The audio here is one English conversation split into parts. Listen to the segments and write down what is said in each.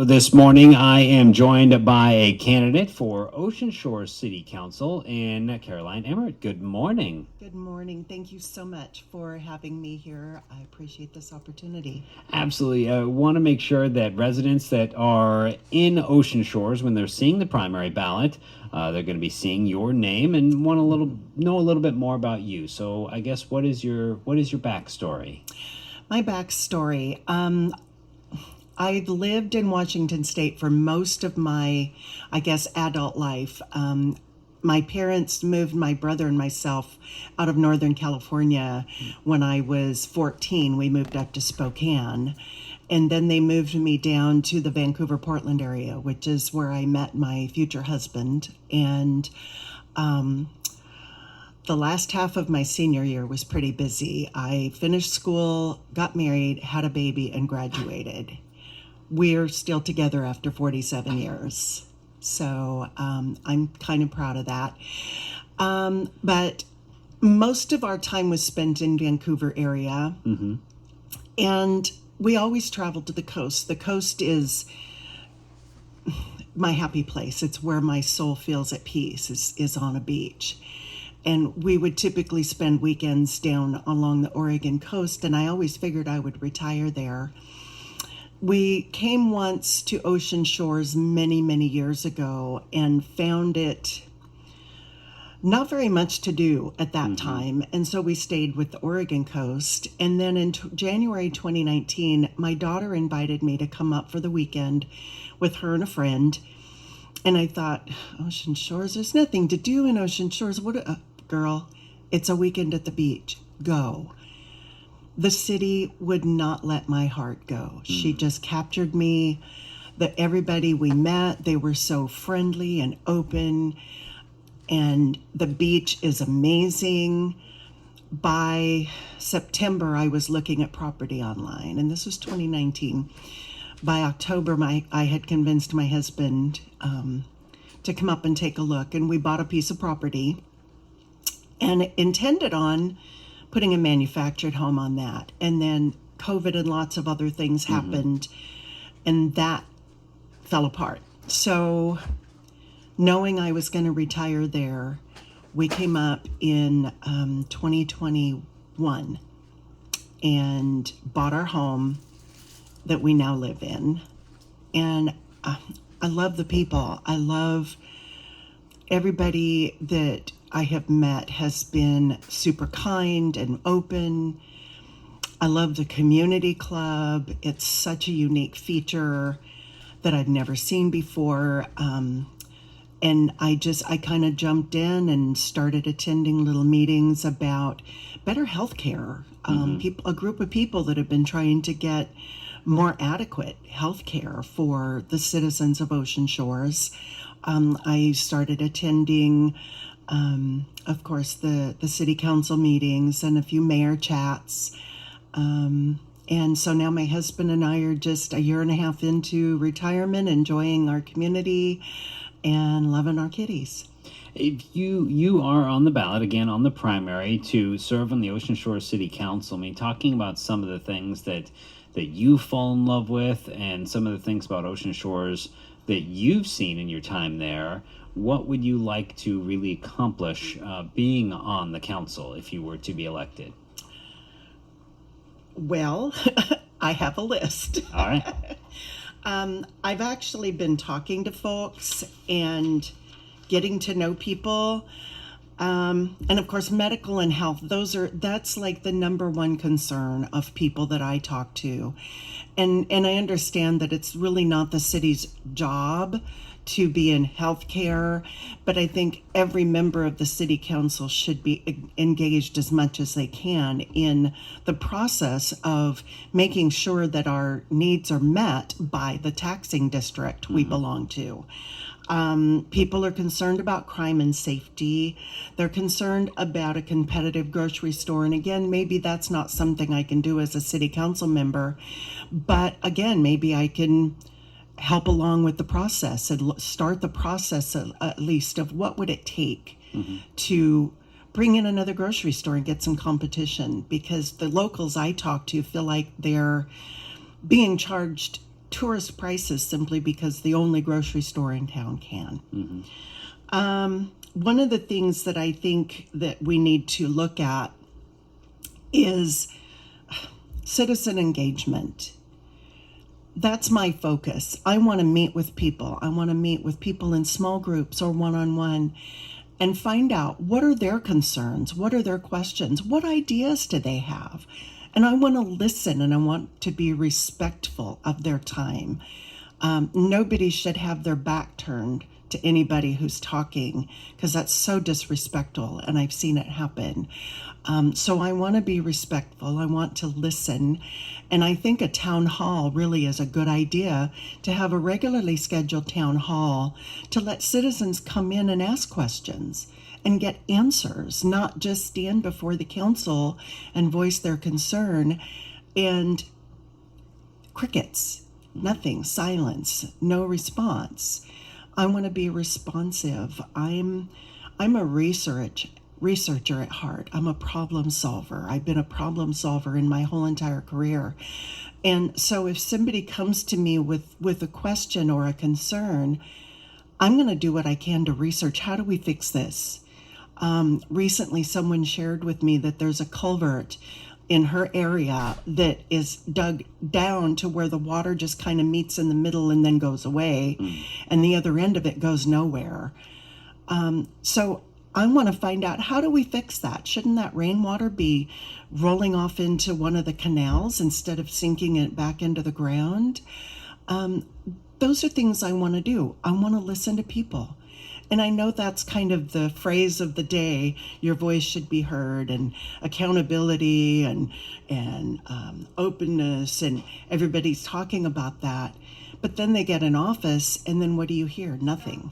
This morning, I am joined by a candidate for Ocean Shore City Council in Caroline Emmert. Good morning. Good morning. Thank you so much for having me here. I appreciate this opportunity. Absolutely. I want to make sure that residents that are in Ocean Shores, when they're seeing the primary ballot, they're going to be seeing your name and want to know a little bit more about you. So, I guess what is your backstory? My backstory. I've lived in Washington State for most of my, adult life. My parents moved my brother and myself out of Northern California when I was 14. We moved up to Spokane. And then they moved me down to the Vancouver, Portland area, which is where I met my future husband. And the last half of my senior year was pretty busy. I finished school, got married, had a baby, and graduated. We're still together after 47 years. So I'm kind of proud of that. But most of our time was spent in Vancouver area. Mm-hmm. And we always traveled to the coast. The coast is my happy place. It's where my soul feels at peace, is on a beach. And we would typically spend weekends down along the Oregon coast, and I always figured I would retire there. We came once to Ocean Shores many, many years ago and found it not very much to do at that time. And so we stayed with the Oregon coast. And then in January 2019, my daughter invited me to come up for the weekend with her and a friend. And I thought, Ocean Shores, there's nothing to do in Ocean Shores. Girl, it's a weekend at the beach. Go. The city would not let my heart go. She just captured me. Everybody we met, they were so friendly and open. And the beach is amazing. By September, I was looking at property online, and this was 2019. By October, I had convinced my husband to come up and take a look, and we bought a piece of property and intended on putting a manufactured home on that. And then COVID and lots of other things happened, and that fell apart. So knowing I was going to retire there, we came up in 2021 and bought our home that we now live in. And I love the people. I love everybody that I have met has been super kind and open. I love the community club. It's such a unique feature that I've never seen before. And I kind of jumped in and started attending little meetings about better health care. A group of people that have been trying to get more adequate health care for the citizens of Ocean Shores. I started attending, of course, the city council meetings and a few mayor chats. And so now my husband and I are just a year and a half into retirement, enjoying our community and loving our kitties. If you are on the ballot again on the primary to serve on the Ocean Shore City Council, I mean, talking about some of the things that you fall in love with and some of the things about Ocean Shores that you've seen in your time there, what would you like to really accomplish being on the council if you were to be elected? Well, I have a list. All right. I've actually been talking to folks and getting to know people. And of course, medical and health, that's like the number one concern of people that I talk to. And I understand that it's really not the city's job to be in healthcare, but I think every member of the city council should be engaged as much as they can in the process of making sure that our needs are met by the taxing district we belong to. People are concerned about crime and safety. They're concerned about a competitive grocery store. And again, maybe that's not something I can do as a city council member. But again, maybe I can help along with the process and start the process at least of what would it take to bring in another grocery store and get some competition. Because the locals I talk to feel like they're being charged tourist prices simply because the only grocery store in town can. One of the things that I think that we need to look at is citizen engagement. That's my focus. I want to meet with people. I want to meet with people in small groups or one-on-one and find out what are their concerns, what are their questions, what ideas do they have. And I want to listen, and I want to be respectful of their time. Nobody should have their back turned to anybody who's talking, because that's so disrespectful, and I've seen it happen. So I want to be respectful. I want to listen. And I think a town hall really is a good idea, to have a regularly scheduled town hall to let citizens come in and ask questions and get answers, not just stand before the council and voice their concern and crickets, nothing, silence, no response. I want to be responsive. I'm a researcher at heart. I'm a problem solver. I've been a problem solver in my whole entire career. And so if somebody comes to me with a question or a concern, I'm going to do what I can to research, how do we fix this? Recently, someone shared with me that there's a culvert in her area that is dug down to where the water just kind of meets in the middle and then goes away, and the other end of it goes nowhere. So I want to find out, how do we fix that? Shouldn't that rainwater be rolling off into one of the canals instead of sinking it back into the ground? Those are things I want to do. I want to listen to people. And I know that's kind of the phrase of the day, your voice should be heard, and accountability and openness, and everybody's talking about that. But then they get in office, and then what do you hear? Nothing.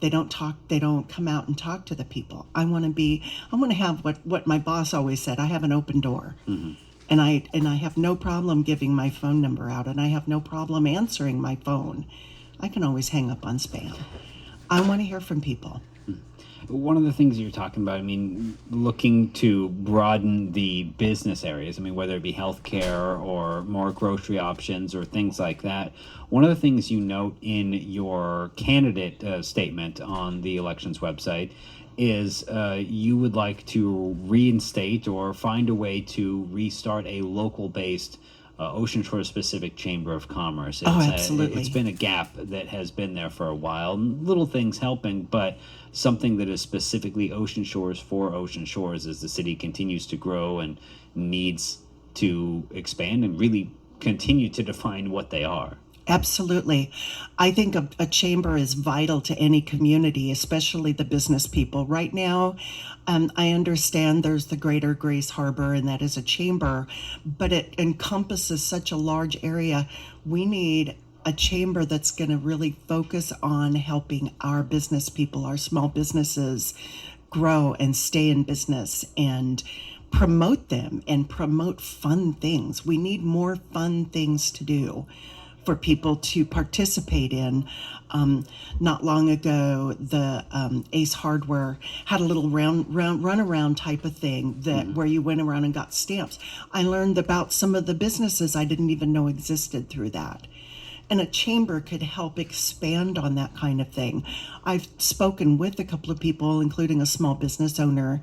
They don't talk, they don't come out and talk to the people. I want to have what my boss always said, I have an open door. And I have no problem giving my phone number out, and I have no problem answering my phone. I can always hang up on spam. I want to hear from people. One of the things you're talking about, I mean, looking to broaden the business areas, I mean, whether it be healthcare or more grocery options or things like that. One of the things you note in your candidate statement on the elections website is you would like to reinstate or find a way to restart a local-based Ocean Shore specific Chamber of Commerce. Absolutely. It's been a gap that has been there for a while. Little things helping, but something that is specifically Ocean Shores for Ocean Shores as the city continues to grow and needs to expand and really continue to define what they are. Absolutely. I think a chamber is vital to any community, especially the business people. Right now, I understand there's the Greater Grace Harbor, and that is a chamber, but it encompasses such a large area. We need a chamber that's going to really focus on helping our business people, our small businesses, grow and stay in business, and promote them and promote fun things. We need more fun things to do for people to participate in. Not long ago, the Ace Hardware had a little run around type of thing that where you went around and got stamps. I learned about some of the businesses I didn't even know existed through that. And a chamber could help expand on that kind of thing. I've spoken with a couple of people, including a small business owner,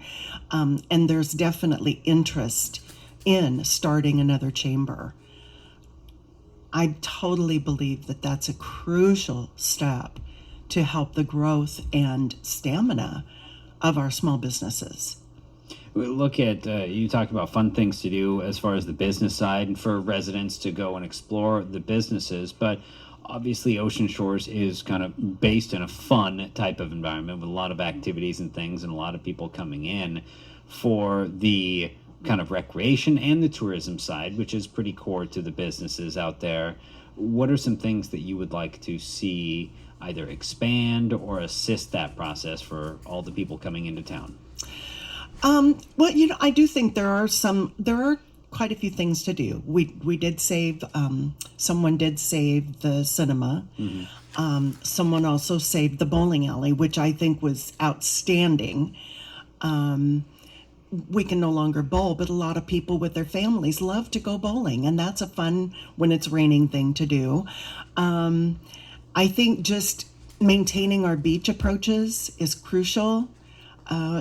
and there's definitely interest in starting another chamber. I totally believe that that's a crucial step to help the growth and stamina of our small businesses. We look at, you talked about fun things to do as far as the business side and for residents to go and explore the businesses, but obviously Ocean Shores is kind of based in a fun type of environment with a lot of activities and things and a lot of people coming in for the kind of recreation and the tourism side, which is pretty core to the businesses out there. What are some things that you would like to see either expand or assist that process for all the people coming into town? Well, I do think there are quite a few things to do. We did save, someone did save the cinema. Someone also saved the bowling alley, which I think was outstanding. we can no longer bowl, but a lot of people with their families love to go bowling, and that's a fun, when it's raining, thing to do. I think just maintaining our beach approaches is crucial.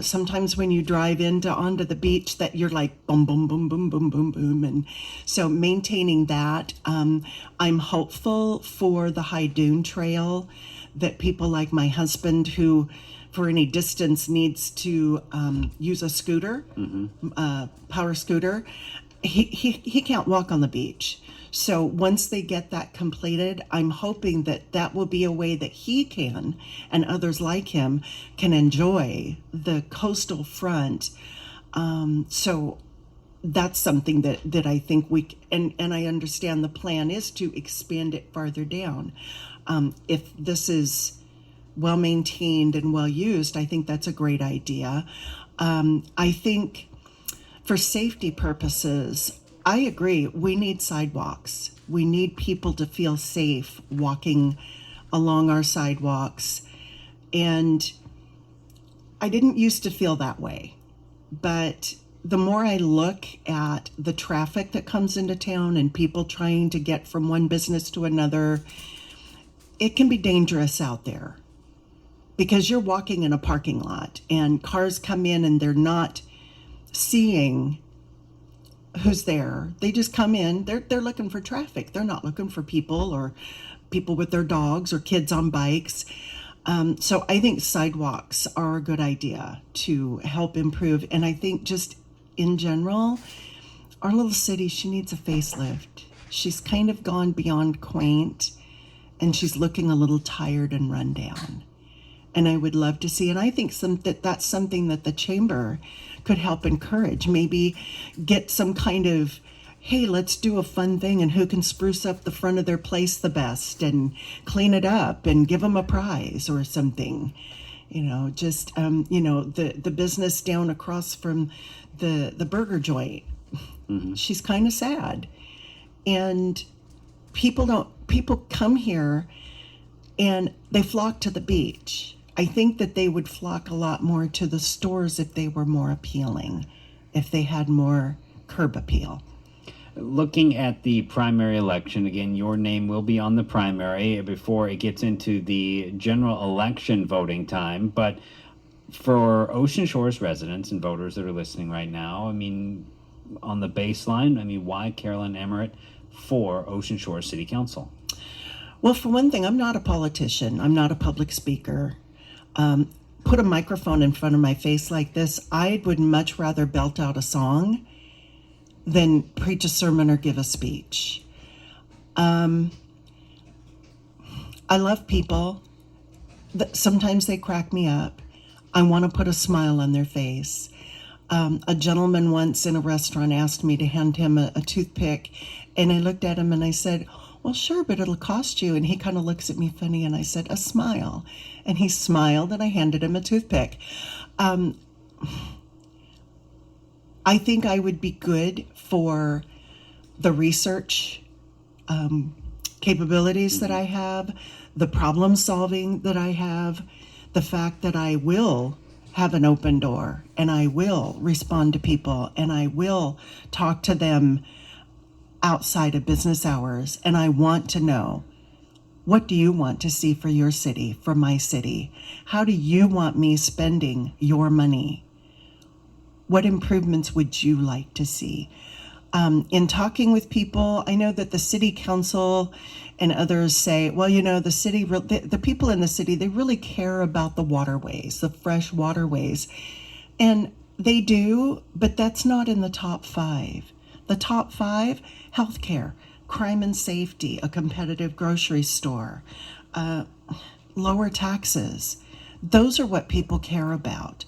Sometimes when you drive onto the beach, that you're like boom, boom, boom, boom, boom, boom, boom, and so maintaining that. I'm hopeful for the High Dune Trail, that people like my husband, who for any distance needs to use a scooter, power scooter, he can't walk on the beach. So once they get that completed, I'm hoping that that will be a way that he can, and others like him, can enjoy the coastal front. So that's something that I think and I understand the plan is to expand it farther down. If this is well maintained and well used, I think that's a great idea. I think for safety purposes, I agree. We need sidewalks. We need people to feel safe walking along our sidewalks. And I didn't used to feel that way. But the more I look at the traffic that comes into town and people trying to get from one business to another, it can be dangerous out there, because you're walking in a parking lot and cars come in and they're not seeing who's there. They just come in, they're looking for traffic. They're not looking for people, or people with their dogs, or kids on bikes. So I think sidewalks are a good idea to help improve. And I think just in general, our little city, she needs a facelift. She's kind of gone beyond quaint, and she's looking a little tired and run down. And I would love to see, and I think that's something that the chamber could help encourage. Maybe get some kind of, hey, let's do a fun thing, and who can spruce up the front of their place the best and clean it up and give them a prize or something. Just the business down across from the burger joint. Mm-hmm. She's kind of sad, and people come here and they flock to the beach. I think that they would flock a lot more to the stores if they were more appealing, if they had more curb appeal. Looking at the primary election, again, your name will be on the primary before it gets into the general election voting time. But for Ocean Shores residents and voters that are listening right now, on the baseline, why Carolyn Emmert for Ocean Shores City Council? Well, for one thing, I'm not a politician. I'm not a public speaker. Put a microphone in front of my face like this, I would much rather belt out a song than preach a sermon or give a speech. I love people. Sometimes they crack me up. I want to put a smile on their face. A gentleman once in a restaurant asked me to hand him a toothpick, and I looked at him and I said, well, sure, but it'll cost you. And he kind of looks at me funny, and I said, a smile. And he smiled, and I handed him a toothpick. I think I would be good for the research capabilities that I have, the problem solving that I have, the fact that I will have an open door, and I will respond to people, and I will talk to them outside of business hours. And I want to know, what do you want to see for your city, for my city? How do you want me spending your money? What improvements would you like to see? In talking with people, I know that the city council and others say, well, the city, the people in the city, they really care about the waterways, the fresh waterways. And they do, but that's not in the top 5. The top 5, healthcare, crime and safety, a competitive grocery store, lower taxes. Those are what people care about.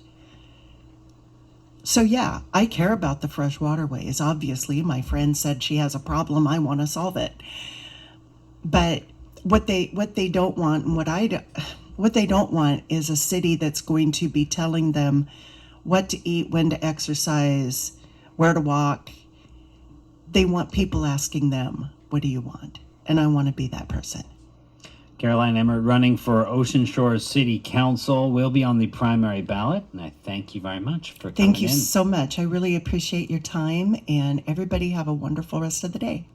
So yeah, I care about the fresh waterways. Obviously, my friend said she has a problem. I want to solve it. But what they don't want, and what they don't want is a city that's going to be telling them what to eat, when to exercise, where to walk. They want people asking them, what do you want? And I want to be that person. Caroline Emmert running for Ocean Shore City Council will be on the primary ballot, and I thank you very much for coming Thank you in. so much. I really appreciate your time, and everybody have a wonderful rest of the day.